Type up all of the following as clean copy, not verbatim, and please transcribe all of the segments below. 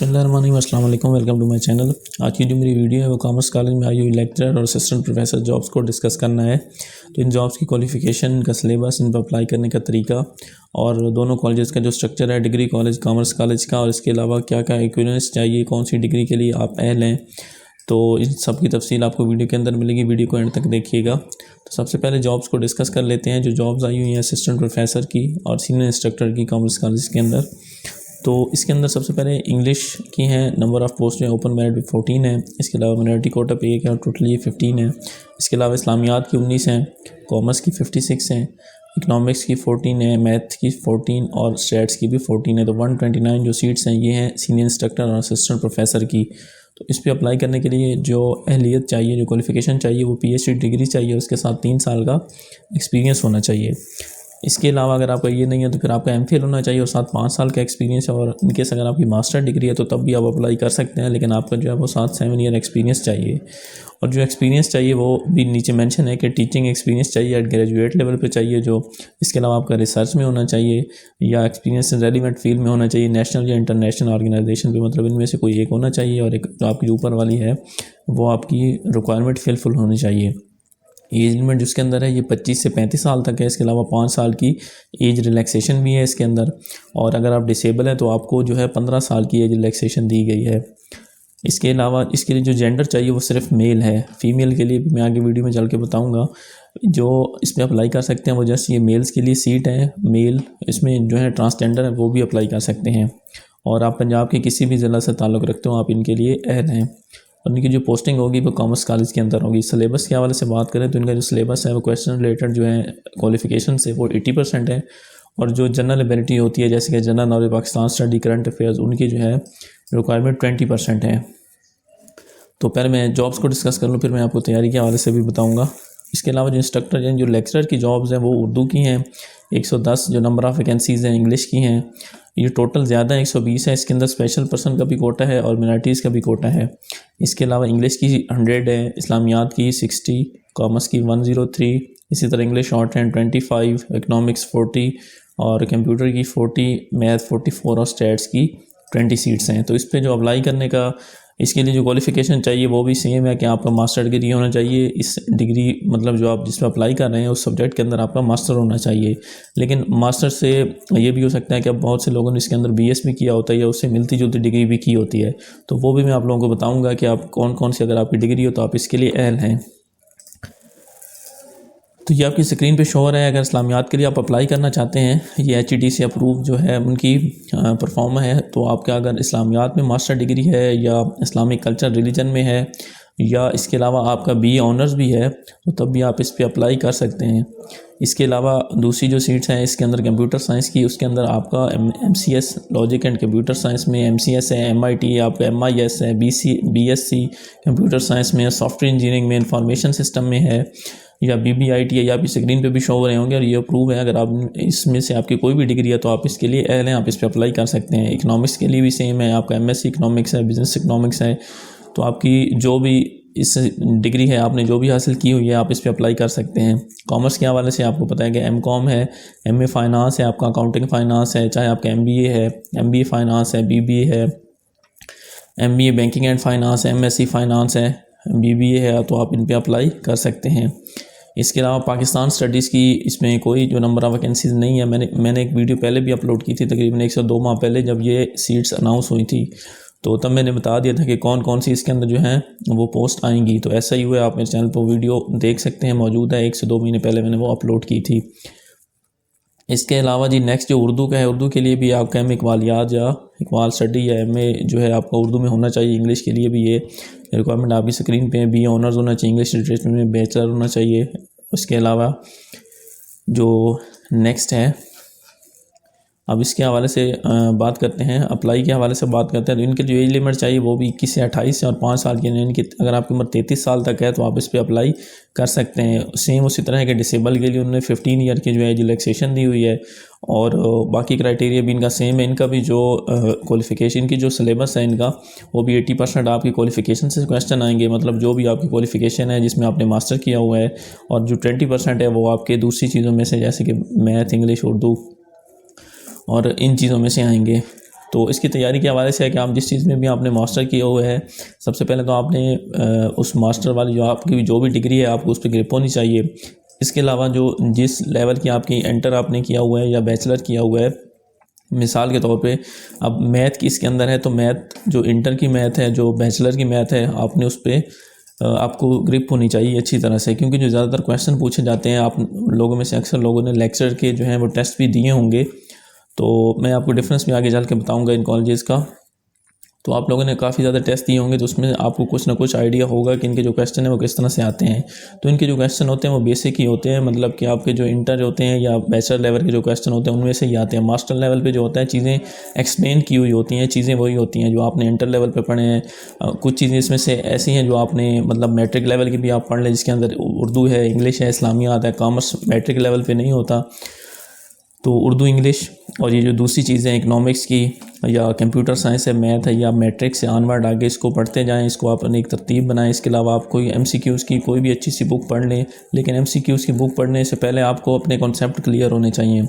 बिस्मिल्लाहिर्रहमानिर्रहीम, अस्सलाम वालेकुम, वेलकम टू माय चैनल। आज की जो मेरी वीडियो है वो कॉमर्स कॉलेज में आई हुई लेक्चरर और असिस्टेंट प्रोफेसर जॉब्स को डिस्कस करना है। तो इन जॉब्स की क्वालिफ़िकेशन, इनका सिलेबस, इन पर अप्लाई करने का तरीका और दोनों कॉलेजेस का जो स्ट्रक्चर है, डिग्री कॉलेज, कॉमर्स कॉलेज का, और इसके अलावा क्या क्या इक्विवेलेंस चाहिए, कौन सी डिग्री के लिए आप अहल हैं, तो इन सब की तफसील आपको वीडियो के अंदर मिलेगी। वीडियो को एंड तक देखिएगा। तो सबसे पहले जॉब्स को डिस्कस कर लेते हैं। जो जॉब्स आई हुई हैं असिस्टेंट प्रोफेसर की और सीनियर इंस्ट्रक्टर की कॉमर्स कॉलेज के अंदर, तो इसके अंदर सबसे पहले इंग्लिश की हैं। नंबर ऑफ़ पोस्ट जो है ओपन मेरिट पे 14 है। इसके अलावा माइनॉरिटी कोटा पे 1 है और टोटली ये 15 है। इसके अलावा इस्लामियात की 19 हैं, कॉमर्स की 56 हैं, इकनॉमिक्स की 14 है, मैथ की 14 और स्टैट्स की भी 14 है। तो 129 जो सीट्स हैं ये हैं सीनियर इंस्ट्रक्टर और असिस्टेंट प्रोफेसर की। तो इस पर अप्लाई करने के लिए जो अहलियत चाहिए, जो क्वालिफ़िकेशन चाहिए, वो PhD डिग्री चाहिए, उसके साथ 3 साल का एक्सपीरियंस होना चाहिए। इसके अलावा अगर आपका ये नहीं है तो फिर आपका MPhil होना चाहिए और साथ 5 साल का एक्सपीरियंस है। और इनकेस अगर आपकी मास्टर डिग्री है तो तब भी आप अप्लाई कर सकते हैं, लेकिन आपका जो है वो 7 ईयर एक्सपीरियंस चाहिए। और जो एक्सपीरियंस चाहिए वो भी नीचे मेंशन है कि टीचिंग एक्सपीरियंस चाहिए, एट ग्रेजुएट लेवल पे चाहिए जो। इसके अलावा आपका रिसर्च में होना चाहिए या एक्सपीरियंस रेलिवेंट फील्ड में होना चाहिए, नेशनल या इंटरनेशनल ऑर्गेनाइजेशन पे, मतलब इनमें से कोई एक होना चाहिए। और एक जो आपकी ऊपर वाली है वो आपकी रिक्वायरमेंट फिलफुल होनी चाहिए। एज लिमिट जिसके अंदर है ये 25 से 35 साल तक है। इसके अलावा 5 साल की एज रिलैक्सेशन भी है इसके अंदर। और अगर आप डिसेबल है तो आपको जो है 15 साल की एज रिलैक्सेशन दी गई है। इसके अलावा इसके लिए जो जेंडर चाहिए वो सिर्फ मेल है। फीमेल के लिए भी मैं आगे वीडियो में चल के बताऊंगा। जो इस पर अप्लाई कर सकते हैं वो जैसे ये मेल्स के लिए सीट है, मेल इसमें जो है ट्रांसजेंडर है वो भी अप्लाई कर सकते हैं। और आप पंजाब के किसी भी ज़िला से ताल्लुक़ रखते हो आप इनके लिए अहल हैं। और इनकी जो पोस्टिंग होगी वो कॉमर्स कॉलेज के अंदर होगी। सिलेबस के हवाले से बात करें तो इनका जो सिलेबस है वो क्वेश्चन रिलेटेड जो है क्वालिफिकेशन से वो 80% है। और जो जनरल एबिलिटी होती है जैसे कि general knowledge, Pakistan study, current affairs, उनकी जो है रिक्वायरमेंट 20% है। तो पहले मैं जॉब्स को डिस्कस कर लूँ, फिर मैं आपको तैयारी के हवाले से भी बताऊँगा। इसके अलावा जो इंस्ट्रक्टर हैं, जो लेक्चरर की जॉब्स हैं वो उर्दू की हैं। 110 जो नंबर ऑफ़ वैकेंसीज़ हैं इंग्लिश की हैं। ये टोटल ज़्यादा है, 120 है। इसके अंदर स्पेशल पर्सन का भी कोटा है और मिनॉरिटीज़ का भी कोटा है। इसके अलावा इंग्लिश की 100 है, इस्लामियात की 60, कॉमर्स की 103, इसी तरह इंग्लिश शॉर्ट हैंड 25, इकनॉमिक्स 40 और कंप्यूटर की 40, मैथ 44 और स्टैट्स की 20 सीट्स हैं। तो इस पर जो अप्लाई करने का, इसके लिए जो क्वालिफ़िकेशन चाहिए वो भी सेम है कि आपका मास्टर डिग्री होना चाहिए। इस डिग्री मतलब जो आप जिस पर अप्लाई कर रहे हैं उस सब्जेक्ट के अंदर आपका मास्टर होना चाहिए। लेकिन मास्टर से ये भी हो सकता है कि अब बहुत से लोगों ने इसके अंदर BS भी किया होता है या उससे मिलती जुलती डिग्री भी की होती है। तो वो भी मैं आप लोगों को बताऊँगा कि आप कौन कौन सी अगर आपकी डिग्री हो तो आप इसके लिए अहल हैं। तो ये आपकी स्क्रीन पे शो हो रहा है। अगर इस्लामियात के लिए आप अप्लाई करना चाहते हैं, ये HED से अप्रूव जो है उनकी परफॉर्मा है। तो आपका अगर इस्लामियात में मास्टर डिग्री है या इस्लामिक कल्चर रिलीजन में है या इसके अलावा आपका BA ऑनर्स भी है तो तब भी आप इस पर अप्लाई कर सकते हैं। इसके अलावा दूसरी जो सीट्स हैं इसके अंदर कंप्यूटर साइंस की, उसके अंदर आपका MCS logic and computer science में MCS है, MIT है, आपका MIS है, BSc कंप्यूटर साइंस में, सॉफ्टवेयर इंजीनियरिंग में, इंफॉर्मेशन सिस्टम में है या BBIT है, या आपकी स्क्रीन पे भी शो हो रहे होंगे और ये अप्रूव है। अगर आप इसमें से आपकी कोई भी डिग्री है तो आप इसके लिए अहल हैं, आप इस पर अप्लाई कर सकते हैं। इकनॉमिक्स के लिए भी सेम है, आपका MSc इकनॉमिक्स है, बिजनेस इकनॉमिक्स है। तो आपकी जो भी इस डिग्री है, आपने जो भी हासिल की हुई है, आप इस पर अप्लाई कर सकते हैं। कॉमर्स के हवाले से आपको पता है कि MCOM है, MA फाइनेंस है, आपका अकाउंटिंग फाइनेंस है, चाहे आपका MBA है, MBA फाइनेंस है, BBA है, MBA बैंकिंग एंड फाइनेंस है, MSc फाइनेंस है, BBA है, तो आप इन पर अप्लाई कर सकते हैं। इसके अलावा पाकिस्तान स्टडीज़ की इसमें कोई जो नंबर ऑफ़ वैकेंसीज़ नहीं है। मैंने एक वीडियो पहले भी अपलोड की थी, तकरीबन 1 से 2 माह पहले, जब ये सीट्स अनाउंस हुई थी तो तब मैंने बता दिया था कि कौन कौन सी इसके अंदर जो है वो पोस्ट आएंगी। तो ऐसा ही हुआ, आप मेरे चैनल पर वीडियो देख सकते हैं, मौजूद है। 1 से 2 महीने पहले मैंने वो अपलोड की थी। इसके अलावा जी नेक्स्ट जो उर्दू का है, उर्दू के लिए भी आपका MA इकबालियात या इकबाल स्टडी या MA जो है आपका उर्दू में होना चाहिए। इंग्लिश के लिए भी ये रिक्वायरमेंट आपकी स्क्रीन पे है। BA ऑनर्स होना चाहिए, इंग्लिश लिटरेचर में बैचलर होना चाहिए। उसके अलावा जो नेक्स्ट है, अब इसके हवाले से बात करते हैं, अप्लाई के हवाले से बात करते हैं। तो इनके जो एज लिमिट चाहिए वो भी 21 से 28 और 5 साल की, इनकी अगर आपकी उम्र 33 साल तक है तो आप इस पर अप्लाई कर सकते हैं। सेम उसी तरह के डिसेबल के लिए उन्होंने 15 ईयर की जो है रिलैक्सेशन दी हुई है। और बाकी क्राइटेरिया भी इनका सेम है। इनका भी जो क्वालिफ़िकेशन की जो सिलेबस है इनका, वो भी 80% आपकी क्वालिफ़िकेशन से क्वेश्चन आएंगे, मतलब जो भी आपकी क्वालिफ़िकेशन है जिसमें आपने मास्टर किया हुआ है। और जो 20% है वो आपके दूसरी चीज़ों में से, जैसे कि मैथ, इंग्लिश, उर्दू और इन चीज़ों में से आएंगे। तो इसकी तैयारी के हवाले से है कि आप जिस चीज़ में भी आपने मास्टर किया हुआ है, सबसे पहले तो आपने उस मास्टर वाली जो आपकी जो भी डिग्री है आपको उस पर ग्रिप होनी चाहिए। इसके अलावा जो जिस लेवल की आपकी इंटर आपने किया हुआ है या बैचलर किया हुआ है, मिसाल के तौर पे अब मैथ की इसके अंदर है, तो मैथ जो इंटर की मैथ है, जो बैचलर की मैथ है, आपने उस पर आपको ग्रिप होनी चाहिए अच्छी तरह से, क्योंकि जो ज़्यादातर क्वेश्चन पूछे जाते हैं, आप लोगों में से अक्सर लोगों ने लेक्चर के जो हैं वो टेस्ट भी दिए होंगे, तो मैं आपको डिफरेंस भी आगे चल के बताऊँगा इन कॉलेजेस का। तो आप लोगों ने काफ़ी ज़्यादा टेस्ट दिए होंगे, तो उसमें आपको कुछ ना कुछ आइडिया होगा कि इनके जो क्वेश्चन हैं वो किस तरह से आते हैं। तो इनके जो क्वेश्चन होते हैं वो बेसिक ही होते हैं, मतलब कि आपके जो इंटर होते हैं या बैचलर लेवल के जो क्वेश्चन होते हैं उनमें से ही आते हैं। मास्टर लेवल पे जो होता है चीज़ें एक्सप्लेन की हुई होती हैं, चीज़ें वही होती हैं जो आपने इंटर लेवल पे पढ़े हैं। कुछ चीज़ें इसमें से ऐसी हैं जो आपने मतलब मैट्रिक लेवल की भी आप पढ़ लें, जिसके अंदर उर्दू है, इंग्लिश है, इस्लामियात है। कॉमर्स मैट्रिक लेवल पर नहीं होता, तो उर्दू इंग्लिश, और ये जो दूसरी चीज़ें इकनॉमिक्स की या कंप्यूटर साइंस है, मैथ है, या मैट्रिक से ऑनवर्ड आगे इसको पढ़ते जाएं, इसको आप अपनी एक तरतीब बनाएं। इसके अलावा आप कोई एमसीक्यूज़ की कोई भी अच्छी सी बुक पढ़ लें, लेकिन एमसीक्यूज़ की बुक पढ़ने से पहले आपको अपने कॉन्सेप्ट क्लियर होने चाहिए,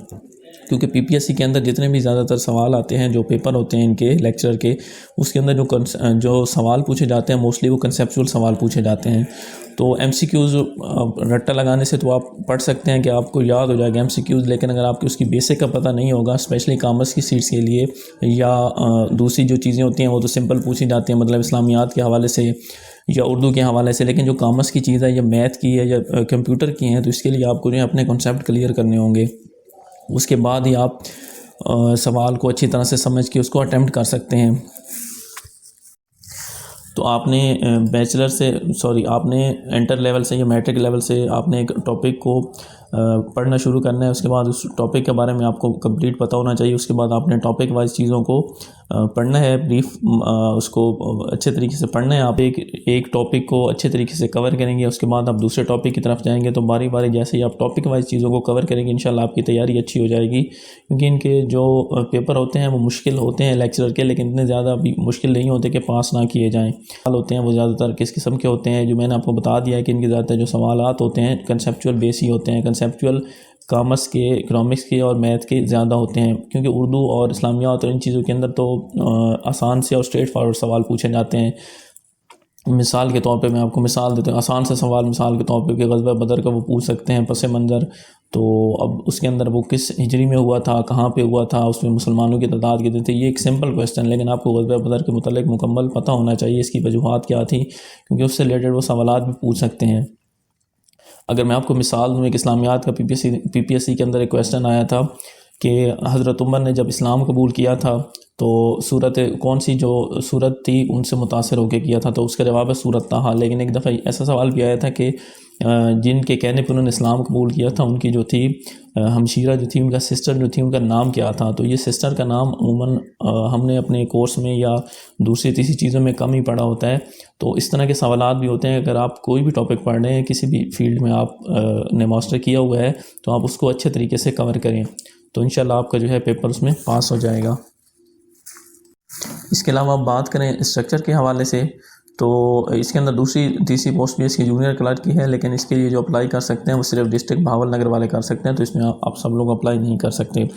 क्योंकि पीपीएससी के अंदर जितने भी ज़्यादातर सवाल आते हैं, जो पेपर होते हैं इनके लेक्चर के, उसके अंदर जो सवाल पूछे जाते हैं मोस्टली वो कंसेप्चुअल सवाल पूछे जाते हैं। तो एमसीक्यूज़ रट्टा लगाने से तो आप पढ़ सकते हैं कि आपको याद हो जाएगा एमसीक्यूज़, लेकिन अगर आपको उसकी बेसिक का पता नहीं होगा, स्पेशली कॉमर्स की सीट्स के लिए, या दूसरी जो चीज़ें होती हैं वो तो सिंपल पूछी जाती हैं, मतलब इस्लामियात के हवाले से या उर्दू के हवाले से, लेकिन जो कॉमर्स की चीज़ है या मैथ की है या कंप्यूटर की है, तो इसके लिए आपको जो है अपने कॉन्सेप्ट क्लियर करने होंगे। उसके बाद ही आप सवाल को अच्छी तरह से समझ के उसको अटेम्प्ट कर सकते हैं। तो आपने आपने इंटर लेवल से या मैट्रिक लेवल से आपने एक टॉपिक को पढ़ना शुरू करना है। उसके बाद उस टॉपिक के बारे में आपको कंप्लीट पता होना चाहिए। उसके बाद आपने टॉपिक वाइज चीज़ों को पढ़ना है, ब्रीफ उसको अच्छे तरीके से पढ़ना है। आप एक टॉपिक को अच्छे तरीके से कवर करेंगे, उसके बाद आप दूसरे टॉपिक की तरफ जाएंगे, तो बारी बारी जैसे ही आप टॉपिक वाइज चीज़ों को कवर करेंगे, इंशाल्लाह आपकी तैयारी अच्छी हो जाएगी। क्योंकि इनके जो पेपर होते हैं वो मुश्किल होते हैं लेक्चरर के, लेकिन इतने ज़्यादा भी मुश्किल नहीं होते कि पास ना किए जाएँ। सवाल होते हैं वो ज़्यादातर किस किस्म के होते हैं, जो मैंने आपको बता दिया है कि इनके ज़्यादातर जो सवालात होते हैं कंसेप्चुअल बेस ही होते हैं। कंसेप्चुअल कॉमर्स के, इकनॉमिक्स के और मैथ के ज़्यादा होते हैं, क्योंकि उर्दू और इस्लामियात और इन चीज़ों के अंदर तो आसान से और स्ट्रेट फॉरवर्ड सवाल पूछे जाते हैं। मिसाल के तौर पे मैं आपको मिसाल देता हूँ, आसान से सवाल मिसाल के तौर पे कि ग़ज़वा बदर का वो पूछ सकते हैं, पस मंज़र, तो अब उसके अंदर वो किस हिजरी में हुआ था, कहाँ पे हुआ था, उसमें मुसलमानों की तादाद कितनी थी। ये एक सिंपल क्वेश्चन, लेकिन आपको ग़ज़वा बदर के मुतल्लिक़ मुकम्मल पता होना चाहिए, इसकी वजूहात क्या थी, क्योंकि उससे रिलेटेड वो सवालात भी पूछ सकते हैं। अगर मैं आपको मिसाल दूँ, एक इस्लामियात का पीपीएससी के अंदर एक क्वेश्चन आया था कि हज़रत उमर ने जब इस्लाम कबूल किया था तो सूरत कौन सी जो सूरत थी उनसे मुतासर होकर किया था, तो उसका जवाब है सूरत ताहा। लेकिन एक दफ़ा ऐसा सवाल भी आया था कि जिनके कहने पर उन्होंने इस्लाम कबूल किया था, उनकी जो थी हमशीरा जो थी, उनका सिस्टर जो थी, उनका नाम क्या था। तो ये सिस्टर का नाम अमूमन हमने अपने कोर्स में या दूसरी तीसरी चीज़ों में कम ही पढ़ा होता है। तो इस तरह के सवालात भी होते हैं। अगर आप कोई भी टॉपिक पढ़ रहे हैं, किसी भी फील्ड में आप ने मास्टर किया हुआ है, तो आप उसको अच्छे तरीके से कवर करें, तो इंशाल्लाह आपका जो है पेपर उसमें पास हो जाएगा। इसके अलावा आप बात करें स्ट्रक्चर के हवाले से, तो इसके अंदर दूसरी तीसरी पोस्ट भी इसकी जूनियर क्लर्क की है, लेकिन इसके लिए जो अप्लाई कर सकते हैं वो सिर्फ डिस्ट्रिक्ट भावल नगर वाले कर सकते हैं, तो इसमें आप सब लोग अप्लाई नहीं कर सकते।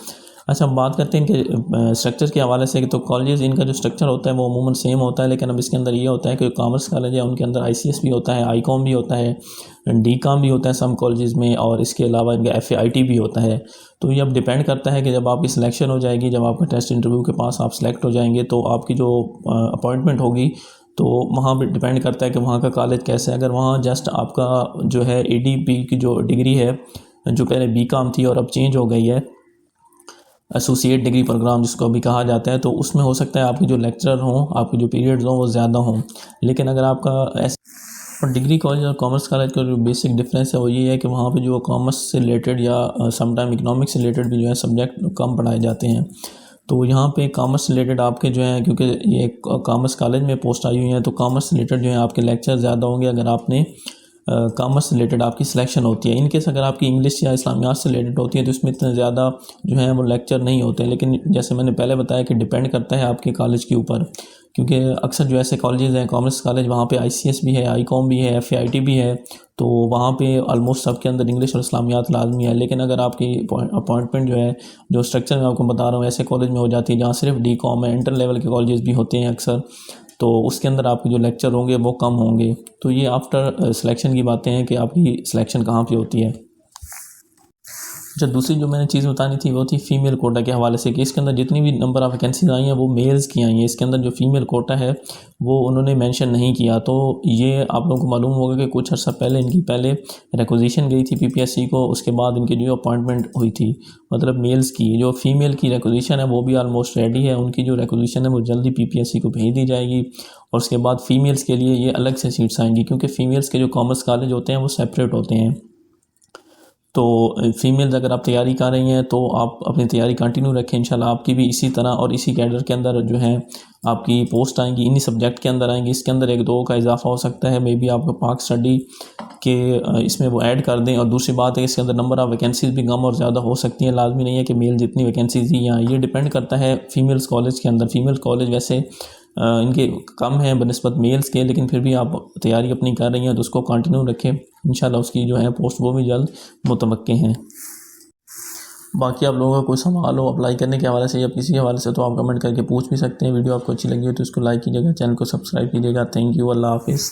अच्छा, हम बात करते हैं इनके स्ट्रक्चर के हवाले से, तो कॉलेजेस इनका जो स्ट्रक्चर होता है वो अमूमन सेम होता है, लेकिन अब इसके अंदर ये होता है कि कॉमर्स कॉलेज है उनके अंदर ICS भी होता है, ICOM भी होता है, DCOM भी होता है सम कॉलेजेस में, और इसके अलावा इनका FAIT भी होता है। तो ये अब डिपेंड करता है कि जब आपकी सिलेक्शन हो जाएगी, जब आपका टेस्ट इंटरव्यू के पास आप सेलेक्ट हो जाएंगे, तो आपकी जो अपॉइंटमेंट होगी, तो वहाँ पर डिपेंड करता है कि वहाँ का कॉलेज कैसा है। अगर वहाँ जस्ट आपका जो है ADP की जो डिग्री है, जो पहले BCom थी और अब चेंज हो गई है एसोसिएट डिग्री प्रोग्राम जिसको अभी कहा जाता है, तो उसमें हो सकता है आपके जो लेक्चरर हों, आपके जो पीरियड्स हों वो ज़्यादा हों। लेकिन अगर आपका और डिग्री कॉलेज और कॉमर्स कॉलेज का जो बेसिक डिफरेंस है वो ये है कि वहाँ पे जो कॉमर्स से रिलेटेड या समटाइम इकनॉमिक्स से रिलेटेड भी जो है सब्जेक्ट कम पढ़ाए जाते हैं। तो यहाँ पे कॉमर्स से रिलेटेड आपके जो है, क्योंकि ये कॉमर्स कॉलेज में पोस्ट आई हुई है, तो कॉमर्स से रिलेटेड जो है आपके लेक्चर ज़्यादा होंगे। अगर आपने कॉमर्स रिलेटेड आपकी सिलेक्शन होती है। इनकेस अगर आपकी इंग्लिश या इस्लामियात से रिलेटेड होती है तो इसमें इतने ज़्यादा जो है वो लेक्चर नहीं होते हैं, लेकिन जैसे मैंने पहले बताया कि डिपेंड करता है आपके कॉलेज के ऊपर, क्योंकि अक्सर जो ऐसे कॉलेजेस हैं कॉमर्स कॉलेज, वहाँ पे ICS भी है, ICOM भी है, FAIT भी है, तो वहाँ पे ऑलमोस्ट सबके अंदर इंग्लिश और इस्लामियात लाजमी है। लेकिन अगर आपकी अपॉइंटमेंट जो है, जो स्ट्रक्चर मैं आपको बता रहा हूँ, ऐसे कॉलेज में हो जाती है जहाँ सिर्फ DCOM है, इंटर लेवल के कॉलेजेस भी होते हैं अक्सर, तो उसके अंदर आपके जो लेक्चर होंगे वो कम होंगे। तो ये आफ्टर सिलेक्शन की बातें हैं कि आपकी सिलेक्शन कहाँ पे होती है। अच्छा, दूसरी जो मैंने चीज़ बतानी थी वो थी फ़ीमेल कोटा के हवाले से, कि इसके अंदर जितनी भी नंबर ऑफ़ वैकेंसीज आई हैं वो मेल्स की आई हैं। इसके अंदर जो फ़ीमेल कोटा है वो उन्होंने मेंशन नहीं किया। तो ये आप लोगों को मालूम होगा कि कुछ अर्सा पहले इनकी पहले रिक्वेजिशन गई थी PPSC को, उसके बाद इनकी जो अपॉइंटमेंट हुई थी, मतलब मेल्स की। जो फ़ीमेल की रिक्वेजिशन है वो भी ऑलमोस्ट रेडी है, उनकी जो रिक्वेजिशन है वो जल्दी PPSC को भेज दी जाएगी। और उसके बाद फ़ीमेल्स के लिए ये अलग से सीट्स आएंगी, क्योंकि फ़ीमेल्स के जो कॉमर्स कॉलेज होते हैं वो सेपरेट होते हैं। तो फीमेल्स अगर आप तैयारी कर रही हैं तो आप अपनी तैयारी कंटिन्यू रखें, इंशाल्लाह आपकी भी इसी तरह और इसी कैडर के अंदर जो है आपकी पोस्ट आएंगी, इन्हीं सब्जेक्ट के अंदर आएंगी। इसके अंदर 1-2 का इजाफा हो सकता है, मे बी आपको पाक स्टडी के इसमें वो ऐड कर दें। और दूसरी बात है इसके अंदर नंबर ऑफ़ वैकेंसीज भी कम और ज़्यादा हो सकती हैं, लाजमी नहीं है कि मेल जितनी वैकेंसीज ही यहाँ, ये डिपेंड करता है फ़ीमेल्स कॉलेज के अंदर। फ़ीमेल कॉलेज वैसे इनके कम हैं बनस्बत मेल्स के, लेकिन फिर भी आप तैयारी अपनी कर रही हैं तो उसको कंटिन्यू रखें, इंशाल्लाह उसकी जो है पोस्ट वो भी जल्द मुतवक्के हैं। बाकी आप लोगों का कोई सवाल हो अप्लाई करने के हवाले से या किसी हवाले से तो आप कमेंट करके पूछ भी सकते हैं। वीडियो आपको अच्छी लगी हो तो उसको लाइक कीजिएगा, चैनल को सब्सक्राइब कीजिएगा। थैंक यू, अल्लाह हाफिज़।